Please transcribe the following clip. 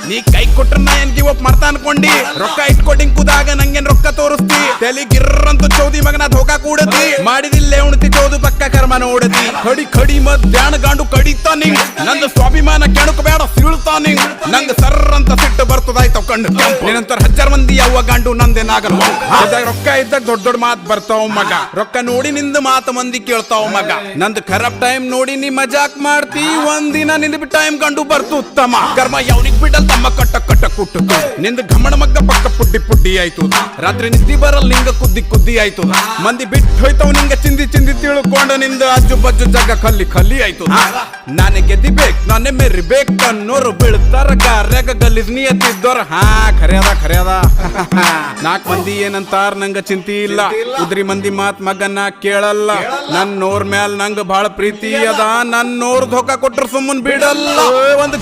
ನೀ ಕೈ ಕೊಟ್ರ ನಾ ಏನ್ ಗಿವ್ ಅಪ್ ಮಾಡ್ತಾ ಅನ್ಕೊಂಡಿ ರೊಕ್ಕ ಇಟ್ಕೊಟ್ಟಿಂಗ್ ಕುದಾಗ ನಂಗೇನ್ ರೊಕ್ಕ ತೋರಿಸ್ತಿ ತಲಿ ಗಿರ್ರಂತ ಚೌದಿ ಮಗನ ಧೋಕಾ ಕೂಡತಿ ಮಾಡಿದಿಲ್ಲೇ ಉಣ್ತಿ ಚೌದು ಪಕ್ಕ ಕರ್ಮ ನೋಡತಿ ಕಡಿ ಕಡಿ ಮಧ್ಯಾಹ್ನ ಗಾಂಡು ಕಡಿತಾ ನಿಂಗ್ ನಂದು ಸ್ವಾಭಿಮಾನ ಕೆಣಕ ಬೇಡ ಸೀಳ್ತಾ ನಿಂಗ್ ನಂಗ ಸರ್ರ ಅಂತ ಸಿಟ್ಟು ಬರ್ತದಾಯ್ತವ್ ಕಂಡು ನಿನ್ನಂತರ 1000 ಮಂದಿ ಯಾವ ಗಾಂಡು ನಂದೇನಾಗಲ್ಲ ರೊಕ್ಕ ಇದ್ದಾಗ ದೊಡ್ಡ ದೊಡ್ಡ ಮಾತ್ ಬರ್ತಾವ ಮಗ ರೊಕ್ಕ ನೋಡಿ ನಿಂದ ಮಾತು ಮಂದಿ ಕೇಳ್ತಾವ ಮಗ ನಂದು ಖರಾಬ್ ಟೈಮ್ ನೋಡಿ ನೀ ಮಜಾಕ್ ಮಾಡ್ತಿ ಒಂದಿನ ನಿಂದ ಟೈಮ್ ಕಂಡು ಬರ್ತು ಉತ್ತಮ ಕರ್ಮ ಯಾವನಿಗ್ ಬಿಡಲ್ ತಮ್ಮ ಕಟ್ಟ ಕಟ್ಟ ಕುಟ್ಟು ನಿಂದ ಘಮಣ ಮಗ್ಗ ಪಕ್ಕ ಪುಡ್ಡಿ ಪುಡ್ಡಿ ಆಯ್ತು ರಾತ್ರಿ ನಿದ್ದಿ ಬರಲ್ ನಿಂಗ ಕುದ್ದಿ ಕುದ್ದಿ ಆಯ್ತು ಮಂದಿ ಬಿಟ್ಟು ಹೋಯ್ತವ್ ನಿಂಗ ಚಿಂದಿ ಚಿಂದಿ ತಿಳ್ಕೊಂಡು ನಿಂದ ಅಜ್ಜು ಬಜ್ಜು ಜಾಗ ಖಲ್ಲಿ ಖಲ್ಲಿ ಆಯ್ತು ನಾನೇ ಗೆದ್ದಿಬೇಕ್ ನಾನೇ ಮೆರಿಬೇಕ್ ಅನ್ನೋರು ಬೀಳ್ತಾರ ಗಾರ್ಯಾಗ ಗಲೀಜ್ ನಿಯತ್ತಿದ್ದೋರ ಖರ್ಯಾದ 4 ಮಂದಿ ಏನಂತಾರ ನಂಗ ಚಿಂತಿ ಇಲ್ಲ ಉದ್ರಿ ಮಂದಿ ಮಾತ್ ಮಗನ ಕೇಳಲ್ಲ ನನ್ನೋರ್ ಮ್ಯಾಲ್ ನಂಗ ಬಹಳ ಪ್ರೀತಿ ಅದ ನನ್ನೋರ್ ಧೋಕಾ ಕೊಟ್ರ ಸುಮ್ಮನ್ ಬಿಡಲ್ಲ ಒಂದು